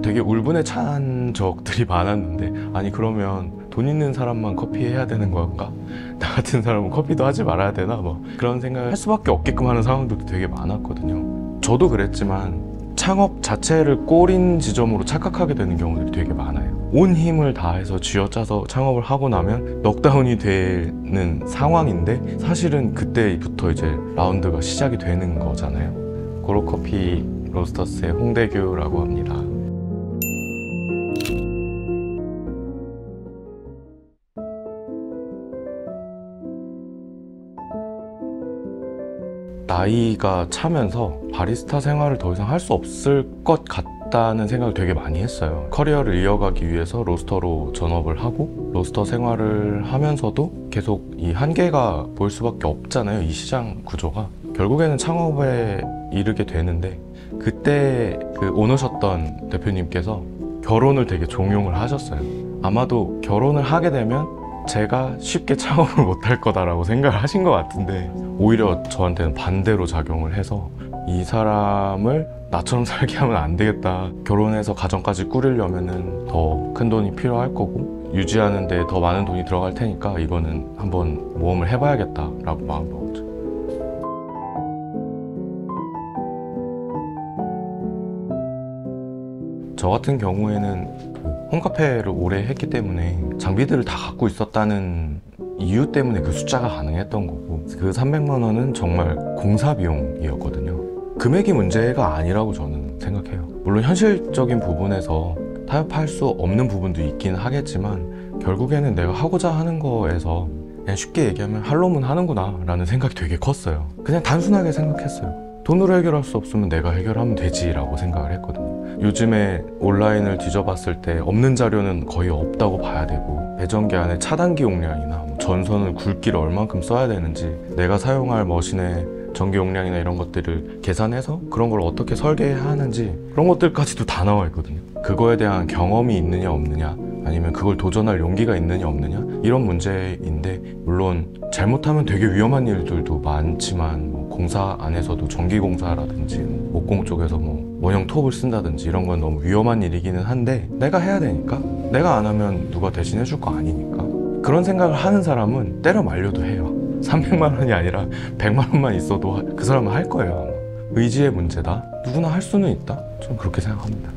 되게 울분에 찬 적들이 많았는데, 아니 그러면 돈 있는 사람만 커피 해야 되는 건가? 나 같은 사람은 커피도 하지 말아야 되나? 뭐 그런 생각을 할 수밖에 없게끔 하는 상황들도 되게 많았거든요. 저도 그랬지만 창업 자체를 꼬린 지점으로 착각하게 되는 경우들이 되게 많아요. 온 힘을 다해서 쥐어짜서 창업을 하고 나면 넉다운이 되는 상황인데, 사실은 그때부터 이제 라운드가 시작이 되는 거잖아요. 고로커피 로스터스의 홍대규라고 합니다. 나이가 차면서 바리스타 생활을 더 이상 할 수 없을 것 같다는 생각을 되게 많이 했어요. 커리어를 이어가기 위해서 로스터로 전업을 하고 로스터 생활을 하면서도 계속 이 한계가 보일 수밖에 없잖아요, 이 시장 구조가. 결국에는 창업에 이르게 되는데, 그때 그 오너셨던 대표님께서 결혼을 되게 종용을 하셨어요. 아마도 결혼을 하게 되면 제가 쉽게 창업을 못할 거다라고 생각을 하신 것 같은데, 오히려 저한테는 반대로 작용을 해서 이 사람을 나처럼 살게 하면 안 되겠다, 결혼해서 가정까지 꾸리려면은 더 큰 돈이 필요할 거고 유지하는 데 더 많은 돈이 들어갈 테니까 이거는 한번 모험을 해봐야겠다 라고 마음먹었죠. 저 같은 경우에는 홈카페를 오래 했기 때문에 장비들을 다 갖고 있었다는 이유 때문에 그 숫자가 가능했던 거고, 그 300만 원은 정말 공사 비용이었거든요. 금액이 문제가 아니라고 저는 생각해요. 물론 현실적인 부분에서 타협할 수 없는 부분도 있긴 하겠지만, 결국에는 내가 하고자 하는 거에서 그냥 쉽게 얘기하면 할 놈은 하는구나 라는 생각이 되게 컸어요. 그냥 단순하게 생각했어요. 돈으로 해결할 수 없으면 내가 해결하면 되지 라고 생각을 했거든요. 요즘에 온라인을 뒤져봤을 때 없는 자료는 거의 없다고 봐야 되고, 배전기 안에 차단기 용량이나 전선을 굵기를 얼만큼 써야 되는지, 내가 사용할 머신의 전기 용량이나 이런 것들을 계산해서 그런 걸 어떻게 설계해야 하는지, 그런 것들까지도 다 나와 있거든요. 그거에 대한 경험이 있느냐 없느냐, 아니면 그걸 도전할 용기가 있느냐 없느냐, 이런 문제인데, 물론 잘못하면 되게 위험한 일들도 많지만, 공사 안에서도 전기공사라든지 목공 쪽에서 원형 톱을 쓴다든지 이런 건 너무 위험한 일이기는 한데, 내가 해야 되니까, 내가 안 하면 누가 대신 해줄 거 아니니까, 그런 생각을 하는 사람은 때려 말려도 해요. 300만 원이 아니라 100만 원만 있어도 그 사람은 할 거예요. 의지의 문제다, 누구나 할 수는 있다, 저는 그렇게 생각합니다.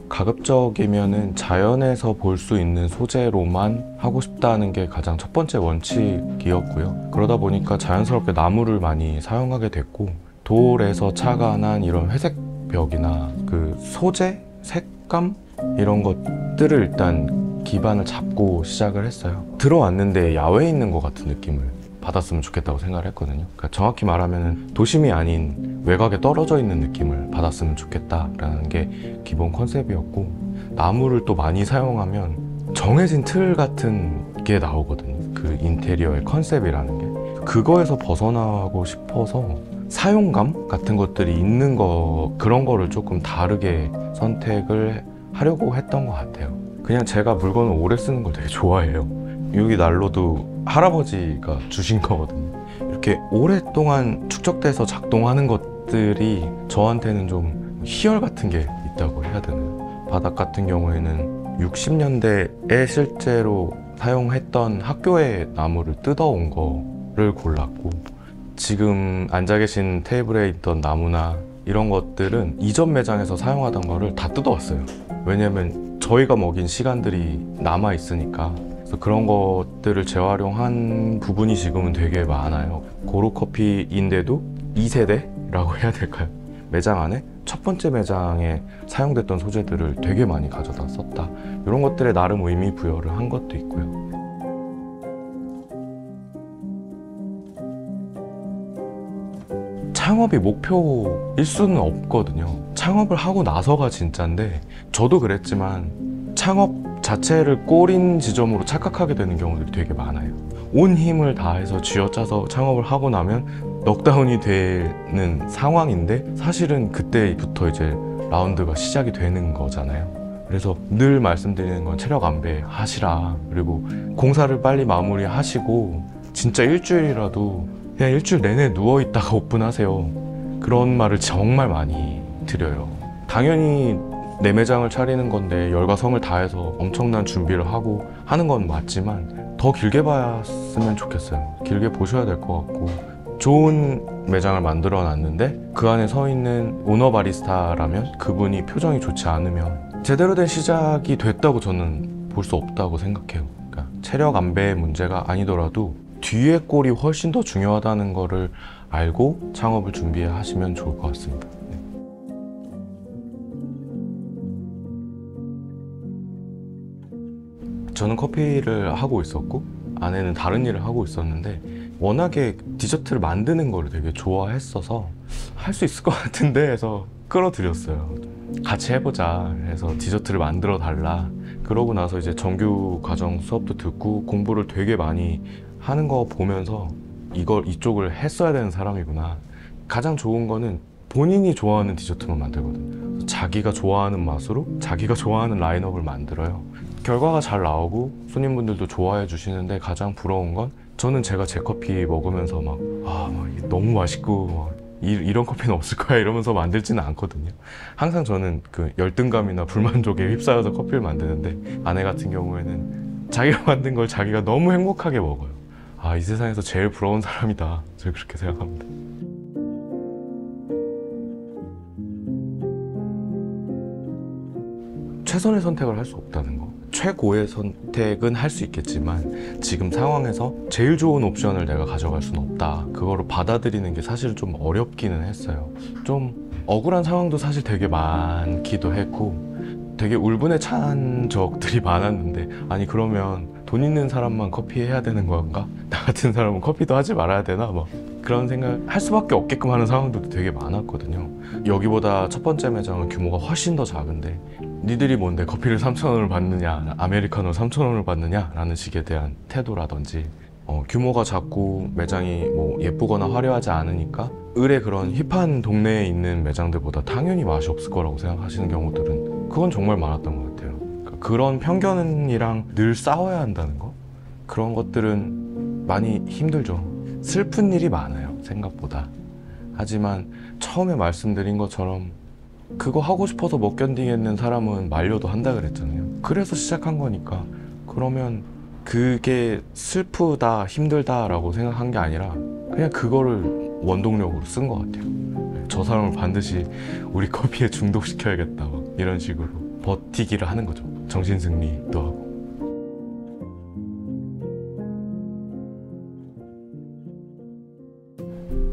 가급적이면은 자연에서 볼 수 있는 소재로만 하고 싶다는 게 가장 첫 번째 원칙이었고요. 그러다 보니까 자연스럽게 나무를 많이 사용하게 됐고, 돌에서 착안한 이런 회색 벽이나 그 소재, 색감 이런 것들을 일단 기반을 잡고 시작을 했어요. 들어왔는데 야외에 있는 것 같은 느낌을 받았으면 좋겠다고 생각을 했거든요. 그러니까 정확히 말하면 도심이 아닌 외곽에 떨어져 있는 느낌을 받았으면 좋겠다라는 게 기본 컨셉이었고, 나무를 또 많이 사용하면 정해진 틀 같은 게 나오거든요. 그 인테리어의 컨셉이라는 게. 그거에서 벗어나고 싶어서 사용감 같은 것들이 있는 거, 그런 거를 조금 다르게 선택을 하려고 했던 것 같아요. 그냥 제가 물건을 오래 쓰는 걸 되게 좋아해요. 여기 난로도 할아버지가 주신 거거든요. 이렇게 오랫동안 축적돼서 작동하는 것들이 저한테는 좀 희열 같은 게 있다고 해야 되나요? 바닥 같은 경우에는 60년대에 실제로 사용했던 학교의 나무를 뜯어온 거를 골랐고, 지금 앉아 계신 테이블에 있던 나무나 이런 것들은 이전 매장에서 사용하던 거를 다 뜯어왔어요. 왜냐면 저희가 먹인 시간들이 남아 있으니까. 그래서 그런 것들을 재활용한 부분이 지금은 되게 많아요. 고로커피인데도 2세대라고 해야 될까요? 매장 안에 첫 번째 매장에 사용됐던 소재들을 되게 많이 가져다 썼다, 이런 것들에 나름 의미 부여를 한 것도 있고요. 창업이 목표일 수는 없거든요. 창업을 하고 나서가 진짜인데, 저도 그랬지만 창업 자체를 꼬린 지점으로 착각하게 되는 경우들이 되게 많아요. 온 힘을 다해서 쥐어짜서 창업을 하고 나면 넉다운이 되는 상황인데, 사실은 그때부터 이제 라운드가 시작이 되는 거잖아요. 그래서 늘 말씀드리는 건 체력 안배 하시라, 그리고 공사를 빨리 마무리하시고 진짜 일주일이라도 그냥 일주일 내내 누워있다가 오픈하세요. 그런 말을 정말 많이 드려요. 당연히 내 매장을 차리는 건데 열과 성을 다해서 엄청난 준비를 하고 하는 건 맞지만 더 길게 봤으면 좋겠어요. 길게 보셔야 될 것 같고, 좋은 매장을 만들어 놨는데 그 안에 서 있는 오너 바리스타라면 그분이 표정이 좋지 않으면 제대로 된 시작이 됐다고 저는 볼 수 없다고 생각해요. 그러니까 체력 안배의 문제가 아니더라도 뒤에 꼴이 훨씬 더 중요하다는 거를 알고 창업을 준비하시면 좋을 것 같습니다. 네. 저는 커피를 하고 있었고 아내는 다른 일을 하고 있었는데 워낙에 디저트를 만드는 거를 되게 좋아했어서 할 수 있을 것 같은데 해서 끌어들였어요. 같이 해보자 해서 디저트를 만들어 달라. 그러고 나서 이제 정규 과정 수업도 듣고 공부를 되게 많이 하는 거 보면서 이쪽을 했어야 되는 사람이구나. 가장 좋은 거는 본인이 좋아하는 디저트만 만들거든요. 자기가 좋아하는 맛으로 자기가 좋아하는 라인업을 만들어요. 결과가 잘 나오고 손님분들도 좋아해 주시는데 가장 부러운 건 저는 제가 제 커피 먹으면서 막 너무 맛있고 이런 커피는 없을 거야 이러면서 만들지는 않거든요. 항상 저는 그 열등감이나 불만족에 휩싸여서 커피를 만드는데 아내 같은 경우에는 자기가 만든 걸 자기가 너무 행복하게 먹어요. 이 세상에서 제일 부러운 사람이다. 저는 그렇게 생각합니다. 최선의 선택을 할 수 없다는 거. 최고의 선택은 할 수 있겠지만 지금 상황에서 제일 좋은 옵션을 내가 가져갈 수는 없다. 그거를 받아들이는 게 사실 좀 어렵기는 했어요. 좀 억울한 상황도 사실 되게 많기도 했고 되게 울분에 찬 적들이 많았는데 아니 그러면 돈 있는 사람만 커피 해야 되는 건가? 나 같은 사람은 커피도 하지 말아야 되나? 뭐 그런 생각 할 수밖에 없게끔 하는 상황들도 되게 많았거든요. 여기보다 첫 번째 매장은 규모가 훨씬 더 작은데 니들이 뭔데 커피를 3,000원을 받느냐, 아메리카노 3,000원을 받느냐 라는 식에 대한 태도라든지 규모가 작고 매장이 뭐 예쁘거나 화려하지 않으니까 을의 그런 힙한 동네에 있는 매장들보다 당연히 맛이 없을 거라고 생각하시는 경우들은 그건 정말 많았던 것 같아요. 그러니까 그런 편견이랑 늘 싸워야 한다는 거, 그런 것들은 많이 힘들죠. 슬픈 일이 많아요, 생각보다. 하지만 처음에 말씀드린 것처럼 그거 하고 싶어서 못 견디겠는 사람은 말려도 한다 그랬잖아요. 그래서 시작한 거니까 그러면 그게 슬프다 힘들다 라고 생각한 게 아니라 그냥 그거를 원동력으로 쓴 것 같아요. 저 사람을 반드시 우리 커피에 중독시켜야겠다 막 이런 식으로 버티기를 하는 거죠. 정신승리도 하고.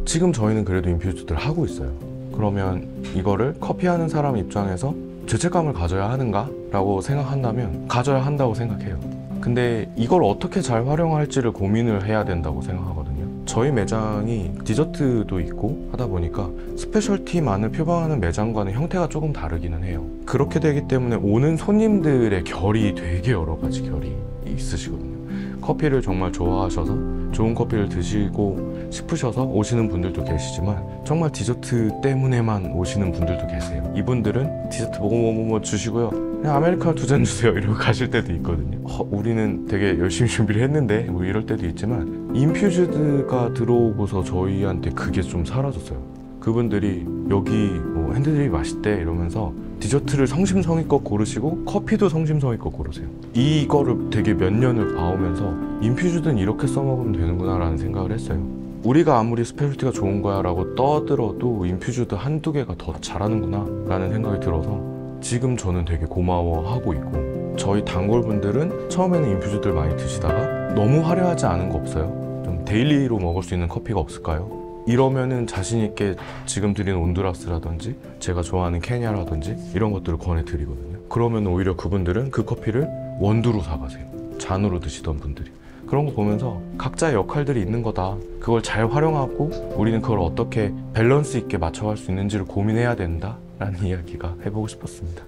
지금 저희는 그래도 인퓨즈들 하고 있어요. 그러면 이거를 커피하는 사람 입장에서 죄책감을 가져야 하는가? 라고 생각한다면 가져야 한다고 생각해요. 근데 이걸 어떻게 잘 활용할지를 고민을 해야 된다고 생각하거든요. 저희 매장이 디저트도 있고 하다 보니까 스페셜티만을 표방하는 매장과는 형태가 조금 다르기는 해요. 그렇게 되기 때문에 오는 손님들의 결이 되게 여러 가지 결이 있으시거든요. 커피를 정말 좋아하셔서 좋은 커피를 드시고 싶으셔서 오시는 분들도 계시지만 정말 디저트 때문에만 오시는 분들도 계세요. 이분들은 디저트 뭐 주시고요, 그냥 아메리카노 2잔 주세요 이러고 가실 때도 있거든요. 우리는 되게 열심히 준비를 했는데 뭐 이럴 때도 있지만 인퓨즈드가 들어오고서 저희한테 그게 좀 사라졌어요. 그분들이 여기 뭐 핸드드립이 맛있대 이러면서 디저트를 성심성의껏 고르시고 커피도 성심성의껏 고르세요. 이거를 되게 몇 년을 봐오면서 인퓨즈드는 이렇게 써먹으면 되는구나 라는 생각을 했어요. 우리가 아무리 스페셜티가 좋은 거야 라고 떠들어도 인퓨즈드 한두 개가 더 잘하는구나 라는 생각이 들어서 지금 저는 되게 고마워하고 있고, 저희 단골분들은 처음에는 인퓨즈드를 많이 드시다가 너무 화려하지 않은 거 없어요? 좀 데일리로 먹을 수 있는 커피가 없을까요? 이러면은 자신있게 지금 드리는 온두라스라든지 제가 좋아하는 케냐라든지 이런 것들을 권해드리거든요. 그러면 오히려 그분들은 그 커피를 원두로 사가세요. 잔으로 드시던 분들이. 그런 거 보면서 각자의 역할들이 있는 거다. 그걸 잘 활용하고 우리는 그걸 어떻게 밸런스 있게 맞춰갈 수 있는지를 고민해야 된다 라는 이야기가 해보고 싶었습니다.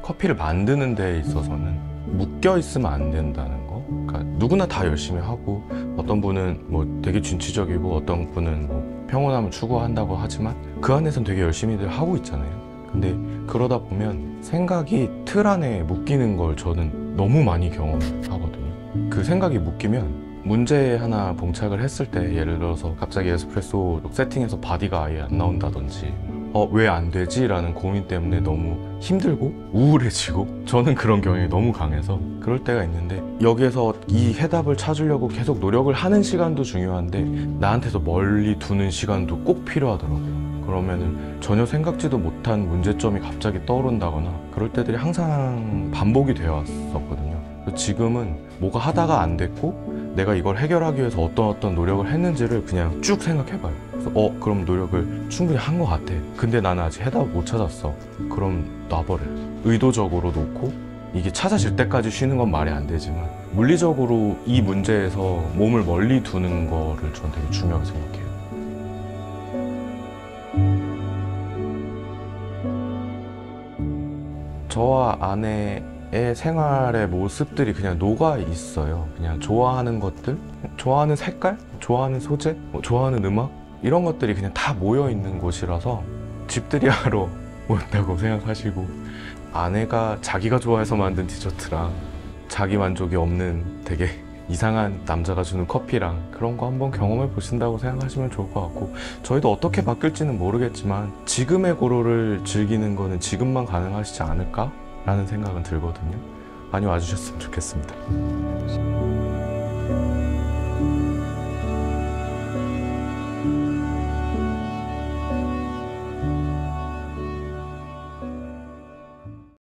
커피를 만드는 데 있어서는 묶여 있으면 안 된다는 거. 그러니까 누구나 다 열심히 하고 어떤 분은 뭐 되게 진취적이고 어떤 분은 뭐 평온함을 추구한다고 하지만 그 안에선 되게 열심히들 하고 있잖아요. 근데 그러다 보면 생각이 틀 안에 묶이는 걸 저는 너무 많이 경험하거든요. 그 생각이 묶이면 문제에 하나 봉착을 했을 때, 예를 들어서 갑자기 에스프레소 세팅해서 바디가 아예 안 나온다든지 왜 안 되지? 라는 고민 때문에 너무 힘들고 우울해지고, 저는 그런 경향이 너무 강해서 그럴 때가 있는데, 여기에서 이 해답을 찾으려고 계속 노력을 하는 시간도 중요한데 나한테서 멀리 두는 시간도 꼭 필요하더라고요. 그러면은 전혀 생각지도 못한 문제점이 갑자기 떠오른다거나 그럴 때들이 항상 반복이 되어 왔었거든요. 지금은 뭐가 하다가 안 됐고 내가 이걸 해결하기 위해서 어떤 노력을 했는지를 그냥 쭉 생각해봐요. 그래서 그럼 노력을 충분히 한 것 같아. 근데 나는 아직 해답을 못 찾았어. 그럼 놔버려요. 의도적으로 놓고 이게 찾아질 때까지 쉬는 건 말이 안 되지만, 물리적으로 이 문제에서 몸을 멀리 두는 거를 저는 되게 중요하게 생각해요. 저와 아내의 생활의 모습들이 그냥 녹아 있어요. 그냥 좋아하는 것들, 좋아하는 색깔, 좋아하는 소재, 좋아하는 음악, 이런 것들이 그냥 다 모여 있는 곳이라서 집들이 하러 온다고 생각하시고, 아내가 자기가 좋아해서 만든 디저트랑 자기 만족이 없는 되게 이상한 남자가 주는 커피랑 그런 거 한번 경험해 보신다고 생각하시면 좋을 것 같고, 저희도 어떻게 바뀔지는 모르겠지만 지금의 고로를 즐기는 거는 지금만 가능하시지 않을까? 라는 생각은 들거든요. 많이 와주셨으면 좋겠습니다.